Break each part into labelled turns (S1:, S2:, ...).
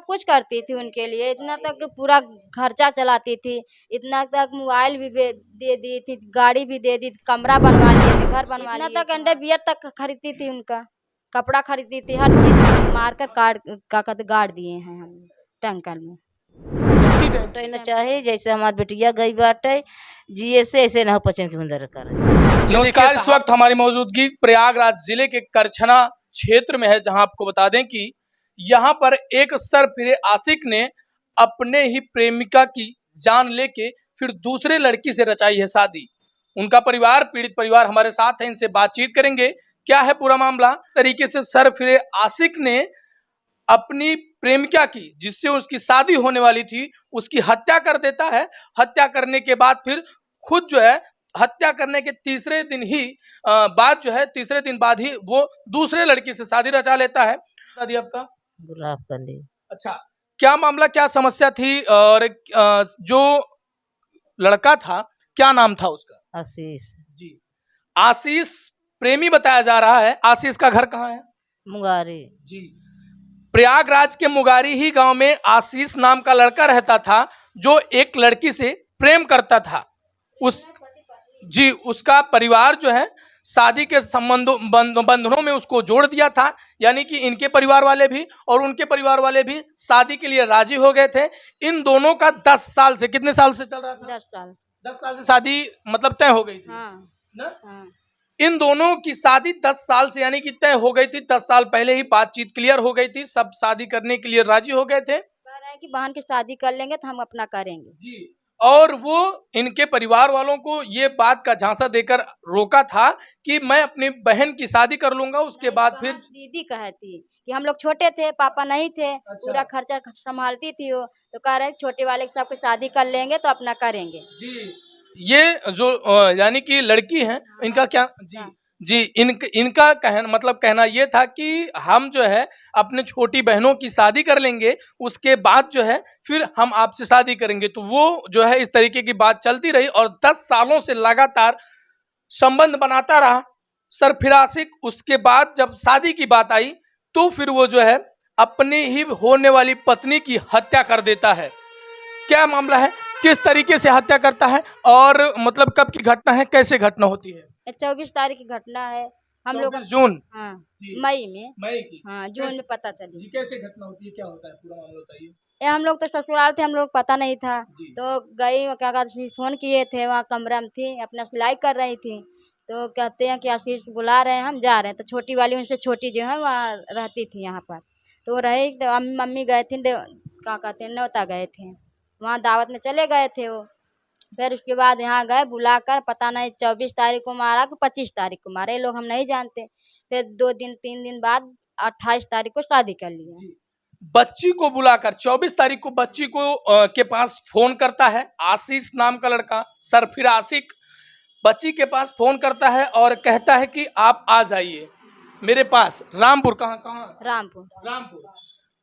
S1: कुछ करती थी उनके लिए, इतना तक पूरा खर्चा चलाती थी, इतना तक मोबाइल भी दे दी थी, गाड़ी भी दे दी थी, कमरा बनवा लिए थे, घर बनवा लिए, इतना तक अंडरवियर तक खरीदती थी, उनका कपड़ा खरीदती थी, हर चीज मारकर गाड़ दिए हैं हम टंकर में।
S2: टूटे न चाहे जैसे हमार बेटिया गई बाटे जिए से ऐसे न पचन के अंदर कर।
S3: नमस्कार, इस वक्त हमारी मौजूदगी प्रयागराज जिले के करछना क्षेत्र में है, जहां आपको बता दें कि यहाँ पर एक सरफिरे आशिक ने अपने ही प्रेमिका की जान लेके फिर दूसरे लड़की से रचाई है शादी। उनका परिवार, पीड़ित परिवार हमारे साथ है, इनसे बातचीत करेंगे क्या है पूरा मामला। तरीके से सरफिरे आशिक ने अपनी प्रेमिका की, जिससे उसकी शादी होने वाली थी, उसकी हत्या कर देता है। हत्या करने के बाद फिर खुद जो है, हत्या करने के तीसरे दिन बाद ही वो दूसरे लड़की से शादी रचा लेता है। शादी आपका
S2: गुलाब कली।
S3: अच्छा, क्या मामला, क्या समस्या थी, और जो लड़का था क्या नाम था उसका?
S2: आशीष
S3: जी, आशीष प्रेमी बताया जा रहा है। आशीष का घर कहाँ है?
S2: मुंगारी
S3: जी, प्रयागराज के मुगारी ही गांव में आशीष नाम का लड़का रहता था, जो एक लड़की से प्रेम करता था। उसका परिवार जो है शादी के बंधनों में उसको जोड़ दिया था, यानी कि इनके परिवार वाले भी और उनके परिवार वाले भी शादी के लिए राजी हो गए थे। इन दोनों का 10 साल से, कितने साल से चल रहा था? 10 साल से शादी मतलब तय हो गई थी। ना? इन दोनों की शादी 10 साल से यानी कि तय हो गई थी। 10 साल पहले ही बातचीत क्लियर हो गई थी, सब शादी करने के लिए राजी हो गए थे।
S1: कह रहे हैं कि बहन की शादी कर लेंगे तो हम अपना करेंगे।
S3: जी, और वो इनके परिवार वालों को ये बात का झांसा देकर रोका था कि मैं अपनी बहन की शादी कर लूंगा, उसके बाद फिर
S1: दीदी कहती कि हम लोग छोटे थे, पापा नहीं थे,
S3: अच्छा।
S1: पूरा खर्चा संभालती थी वो, तो कह रहे छोटे वाले के सबको शादी कर लेंगे तो अपना करेंगे।
S3: जी, ये जो यानी कि लड़की है, इनका क्या जी इनका कहना ये था कि हम जो है अपने छोटी बहनों की शादी कर लेंगे, उसके बाद जो है फिर हम आपसे शादी करेंगे। तो वो जो है इस तरीके की बात चलती रही और 10 सालों से लगातार संबंध बनाता रहा सरफिराशिक। उसके बाद जब शादी की बात आई तो फिर वो जो है अपनी ही होने वाली पत्नी की हत्या कर देता है। क्या मामला है, किस तरीके से हत्या करता है और मतलब कब की घटना है, कैसे घटना होती है?
S1: 24 तारीख की घटना है। हम लोग
S3: 24 जून,
S1: हाँ मई
S3: की
S1: जून में पता चली।
S3: जी, कैसे घटना होती है, क्या होता है, पूरा मामला बताइए।
S1: हम लोग तो ससुराल थे, हम लोग पता नहीं था, तो गई क्या कहते फोन किए थे, वहाँ कमरा में थी, अपना सिलाई कर रही थी, तो कहते हैं कि आशीष बुला रहे हैं, हम जा रहे हैं। तो छोटी वाली उनसे छोटी जो है वहाँ रहती थी यहाँ पर, तो वो रही, तो मम्मी गए थे, क्या कहते हैं न्योता गए थे, वहाँ दावत में चले गए थे वो। फिर उसके बाद यहाँ गए बुलाकर, पता नहीं 24 तारीख को मारा कि 25 तारीख को मारा, ये लोग हम नहीं जानते। फिर 3 दिन बाद 28 तारीख को शादी कर लिया।
S3: बच्ची को बुलाकर 24 तारीख को बच्ची को के पास फोन करता है आशीष नाम का लड़का, सरफिर आशिक बच्ची के पास फोन करता है और कहता है कि आप आ जाइए मेरे पास। रामपुर, कहाँ?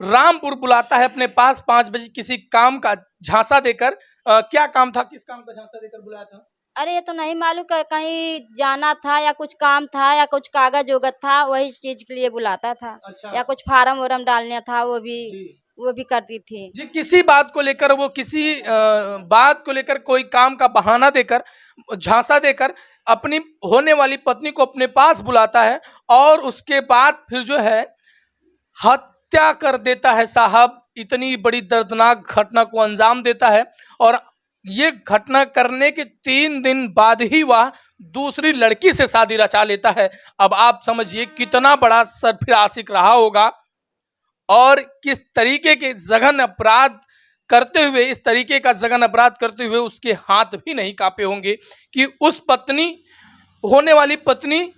S3: रामपुर बुलाता है अपने पास 5 बजे, किसी काम का झांसा देकर। क्या काम था, किस काम का झांसा देकर बुलाया था?
S1: अरे ये तो नहीं मालूम, कहीं जाना था या कुछ काम था या कुछ कागज वगज था, वही चीज के लिए बुलाता था। अच्छा। या कुछ फार्म वार्म डालना था, वो भी करती थी
S3: जी। किसी बात को लेकर वो बात को लेकर कोई काम का बहाना देकर, झांसा देकर अपनी होने वाली पत्नी को अपने पास बुलाता है और उसके बाद फिर जो है हत्या कर देता है साहब। इतनी बड़ी दर्दनाक घटना को अंजाम देता है और ये घटना करने के 3 दिन बाद ही वह दूसरी लड़की से शादी रचा लेता है। अब आप समझिए कितना बड़ा सरफिर आशिक रहा होगा और किस तरीके के जघन अपराध करते हुए, इस तरीके का जघन अपराध करते हुए उसके हाथ भी नहीं कांपे होंगे कि उस होने वाली पत्नी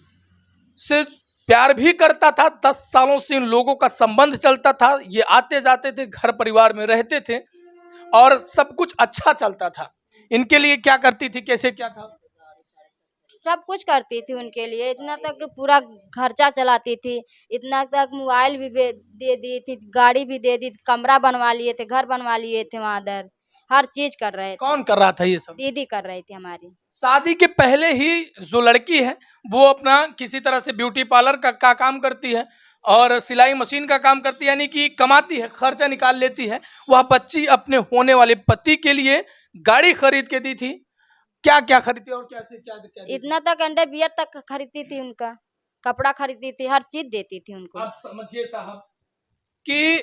S3: से प्यार भी करता था। 10 सालों से इन लोगों का संबंध चलता था, ये आते जाते थे, घर परिवार में रहते थे और सब कुछ अच्छा चलता था। इनके लिए क्या करती थी, कैसे क्या था?
S1: सब कुछ करती थी उनके लिए, इतना तक पूरा खर्चा चलाती थी, इतना तक मोबाइल भी दे दी थी, गाड़ी भी दे दी थी, कमरा बनवा लिए थे, घर बनवा लिए थे, वहाँ दर हर चीज कर रहे थे।
S3: कौन कर रहा था ये सब?
S1: दीदी कर रही थी हमारी।
S3: शादी के पहले ही जो लड़की है वो अपना किसी तरह से ब्यूटी पार्लर का काम करती है और सिलाई मशीन का काम करती है, यानी कि कमाती है, खर्चा निकाल लेती है। वह बच्ची अपने होने वाले पति के लिए गाड़ी खरीद के दी थी। क्या क्या खरीदती और कैसे क्या क्या दी थी?
S1: इतना तक अंडरवियर तक खरीदती थी, उनका कपड़ा खरीदती थी, हर चीज देती थी उनको।
S3: आप समझिए साहब कि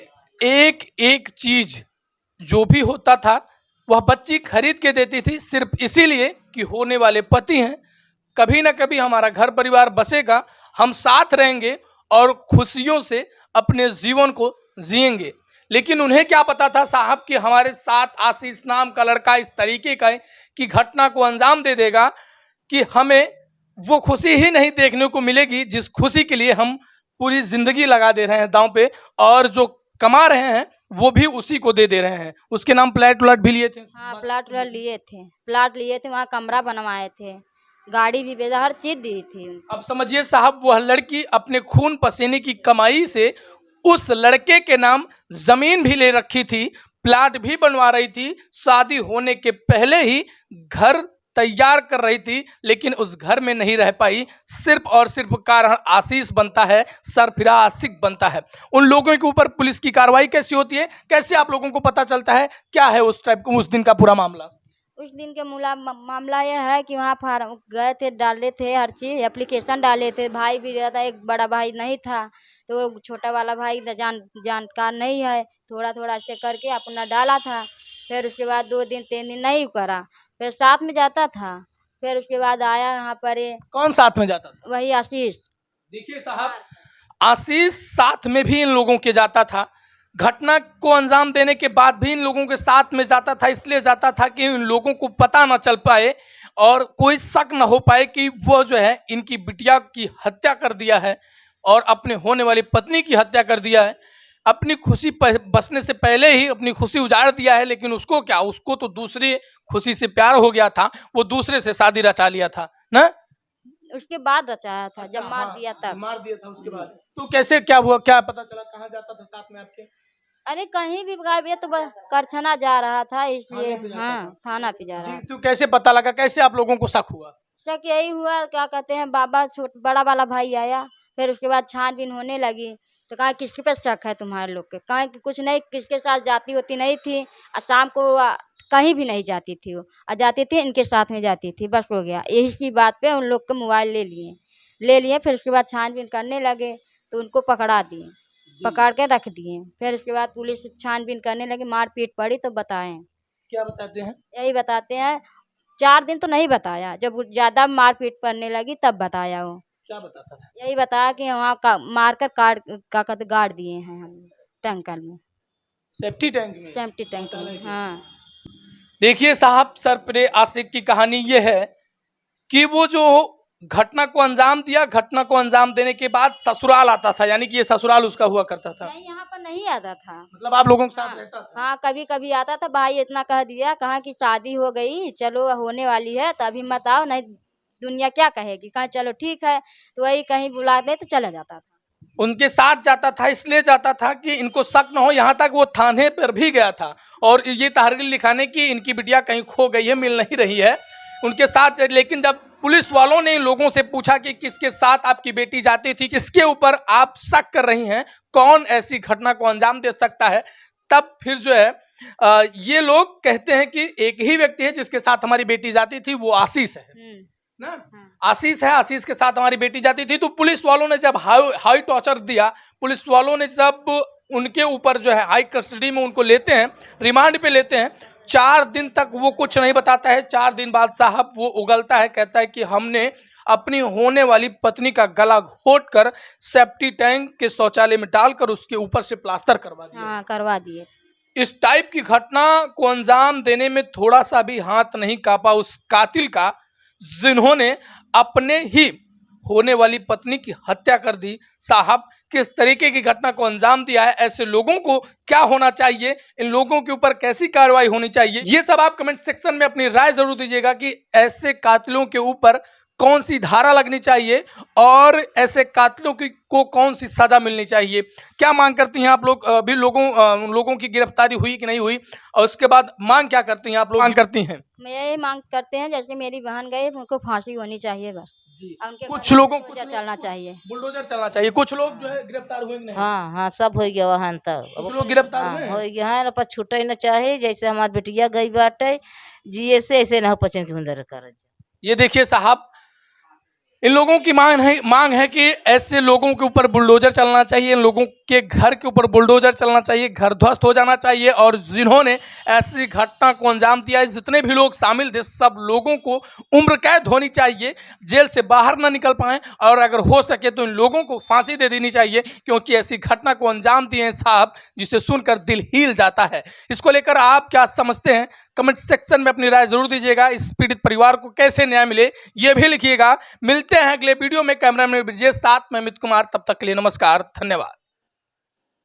S3: एक एक चीज जो भी होता था वह बच्ची खरीद के देती थी, सिर्फ इसीलिए कि होने वाले पति हैं, कभी ना कभी हमारा घर परिवार बसेगा, हम साथ रहेंगे और खुशियों से अपने जीवन को जिएंगे। लेकिन उन्हें क्या पता था साहब कि हमारे साथ आशीष नाम का लड़का इस तरीके का है कि घटना को अंजाम दे देगा कि हमें वो खुशी ही नहीं देखने को मिलेगी जिस खुशी के लिए हम पूरी जिंदगी लगा दे रहे हैं दांव पे, और जो कमा रहे हैं वो भी उसी को दे रहे हैं। उसके नाम प्लाट व्लाट भी लिए थे।
S1: हाँ, प्लाट लिए थे, प्लाट लिए थे, वहाँ कमरा बनवाए थे, गाड़ी भी भेजा, हर चीज दी थी उनको।
S3: अब समझिए साहब, वह लड़की अपने खून पसीने की कमाई से उस लड़के के नाम जमीन भी ले रखी थी, प्लाट भी बनवा रही थी, शादी होने के पहले ही घर तैयार कर रही थी, लेकिन उस घर में नहीं रह पाई। सिर्फ और सिर्फ कारण आशीष बनता है, सरफिरा आशिक बनता है। उन लोगों के ऊपर पुलिस की कार्रवाई कैसी होती है, कैसे आप लोगों को पता चलता है, क्या है उस टाइप उस दिन का पूरा मामला?
S1: उस दिन के मामला यह है कि वहाँ फार्म गए थे, डाले थे हर चीज़, एप्लीकेशन डाले थे, भाई भी गया था, एक बड़ा भाई नहीं था, तो छोटा वाला भाई जानकार नहीं है, थोड़ा थोड़ा ऐसे करके अपना डाला था। फिर उसके बाद 2 दिन 3 दिन नहीं करा, फिर साथ में जाता था, फिर उसके बाद आया यहाँ पर
S3: कौन साथ में जाता था?
S1: वही आशीष।
S3: देखिए साहब, आशीष साथ में भी इन लोगों के जाता था, घटना को अंजाम देने के बाद भी इन लोगों के साथ में जाता था। इसलिए जाता था कि इन लोगों को पता ना चल पाए और कोई शक ना हो पाए कि वो जो है इनकी बिटिया की हत्या कर दिया है और अपने होने वाली पत्नी की हत्या कर दिया है। अपनी खुशी बसने से पहले ही अपनी खुशी उजाड़ दिया है। लेकिन उसको क्या, उसको तो दूसरी खुशी से प्यार हो गया था, वो दूसरे से शादी रचा लिया था ना।
S1: उसके बाद रचाया था।
S3: अच्छा,
S1: जब मार
S3: हाँ,
S1: दिया तब।
S3: मार दिया था उसके बाद। तो कैसे क्या हुआ, क्या पता चला, कहाँ जाता था साथ में आपके?
S1: अरे कहीं भी गायब, तो बस करछना जा रहा था, इसलिए
S3: थाने पे जाता
S1: हाँ
S3: था।
S1: थाना पे जा रहा
S3: जी,
S1: था।
S3: तो कैसे पता लगा, कैसे आप लोगों को शक हुआ?
S1: शक यही हुआ, क्या कहते हैं, बाबा बड़ा वाला भाई आया, फिर उसके बाद छानबीन होने लगी, तो कहा किसके पे शक है तुम्हारे लोग के, कहा कि कुछ नहीं, किसके साथ जाती होती नहीं थी, और शाम को कहीं भी नहीं जाती थी वो, और जाती थी इनके साथ में जाती थी, बस हो गया। यही सी बात पे उन लोग का मोबाइल ले लिए। फिर उसके बाद छानबीन करने लगे तो उनको पकड़ा दिए, पकड़ के रख दिए। फिर उसके बाद पुलिस छानबीन करने लगी, मारपीट पड़ी तो बताएं।
S3: क्या बताते हैं?
S1: यही बताते हैं, 4 दिन तो नहीं बताया, जब ज्यादा मारपीट पड़ने लगी तब बताया वो।
S3: क्या बताता था?
S1: यही बताया कि वहाँ का मारकर गाड़ दिए हैं हम टैंकर में,
S3: सेफ्टी टैंक में,
S1: सेफ्टी टैंक में। हाँ,
S3: देखिए साहब, सरपरे आशिक की कहानी ये है कि वो जो घटना को अंजाम दिया, घटना को अंजाम देने के बाद ससुराल आता था, यानी कि ये ससुराल उसका हुआ करता था।
S1: नहीं यहाँ पर नहीं आता था,
S3: मतलब आप लोगों के साथ
S1: हाँ,
S3: रहता था?
S1: हाँ कभी कभी आता था। भाई इतना कह दिया, कहा कि शादी हो गई, चलो होने वाली है तो अभी मत आओ, नहीं दुनिया क्या कहेगी, कहा चलो ठीक है, तो वही कहीं बुला दे तो चला जाता था।
S3: उनके साथ जाता था, इसलिए जाता था कि इनको शक न हो। यहाँ तक वो थाने पर भी गया था और ये तहरीर लिखाने की इनकी बिटिया कहीं खो गई है, मिल नहीं रही है उनके साथ। लेकिन जब पुलिस वालों ने इन लोगों से पूछा कि किसके साथ आपकी बेटी जाती थी, किसके ऊपर आप शक कर रही हैं, कौन ऐसी घटना को अंजाम दे सकता है, तब फिर जो है ये लोग कहते हैं कि एक ही व्यक्ति है जिसके साथ हमारी बेटी जाती थी, वो आशीष है ना। आशीष है, आशीष के साथ हमारी बेटी जाती थी। तो पुलिस वालों ने जब हाई टॉर्चर दिया, पुलिस वालों ने जब उनके ऊपर जो है हाई कस्टडी में उनको लेते हैं, रिमांड पे लेते हैं, 4 दिन तक वो कुछ नहीं बताता है। 4 दिन बाद साहब वो उगलता है, कहता है कि हमने अपनी होने वाली पत्नी का गला घोट कर सेप्टी टैंक के शौचालय में डालकर उसके ऊपर से प्लास्टर करवा दिया।
S1: हाँ करवा दिए।
S3: इस टाइप की घटना को अंजाम देने में थोड़ा सा भी हाथ नहीं कांपा उस कातिल का, जिन्होंने अपने ही होने वाली पत्नी की हत्या कर दी। साहब, किस तरीके की घटना को अंजाम दिया है, ऐसे लोगों को क्या होना चाहिए, इन लोगों के ऊपर कैसी कार्रवाई होनी चाहिए, ये सब आप कमेंट सेक्शन में अपनी राय जरूर दीजिएगा कि ऐसे कातिलों के ऊपर कौन सी धारा लगनी चाहिए और ऐसे कातिलों को कौन सी सजा मिलनी चाहिए। क्या मांग करती हैं आप लोग? अभी लोगों की गिरफ्तारी हुई कि नहीं हुई, और उसके बाद मांग क्या करती हैं आप लोग? मांग करती हैं?
S1: मैं यही मांग करते हैं, जैसे मेरी बहन गई उनको फांसी होनी चाहिए बस।
S3: जी।
S1: और उनके
S3: कुछ
S1: घर में
S3: लोगों
S1: बुलडोजर चलना चाहिए।
S3: बुलडोजर चलना चाहिए। कुछ लोग जो है गिरफ्तार हुए कि नहीं?
S2: हाँ हाँ सब हो गया वहाँ तक।
S3: कुछ लोग गिरफ्तार हुए
S2: हो
S3: हैं?
S2: गया है ना, पर छूटे न चाहे जैसे हमार बेटिया गई बाटे जिए से ऐसे न पचन के अंदर कर।
S3: ये देखिए साहब, इन लोगों की मांग है कि ऐसे लोगों के ऊपर बुलडोजर चलना चाहिए, इन लोगों के घर के ऊपर बुलडोजर चलना चाहिए, घर ध्वस्त हो जाना चाहिए, और जिन्होंने ऐसी घटना को अंजाम दिया है, जितने भी लोग शामिल थे, सब लोगों को उम्र कैद होनी चाहिए, जेल से बाहर ना निकल पाए, और अगर हो सके तो इन लोगों को फांसी दे देनी चाहिए, क्योंकि ऐसी घटना को अंजाम दिए हैं साहब, जिसे सुनकर दिल हिल जाता है। इसको लेकर आप क्या समझते हैं? कमेंट सेक्शन में अपनी राय जरूर दीजिएगा। इस पीड़ित परिवार को कैसे न्याय मिले ये भी लिखिएगा। मिलते हैं अगले वीडियो में। कैमरामैन ब्रिजेश साथ में अमित कुमार, तब तक के लिए नमस्कार, धन्यवाद।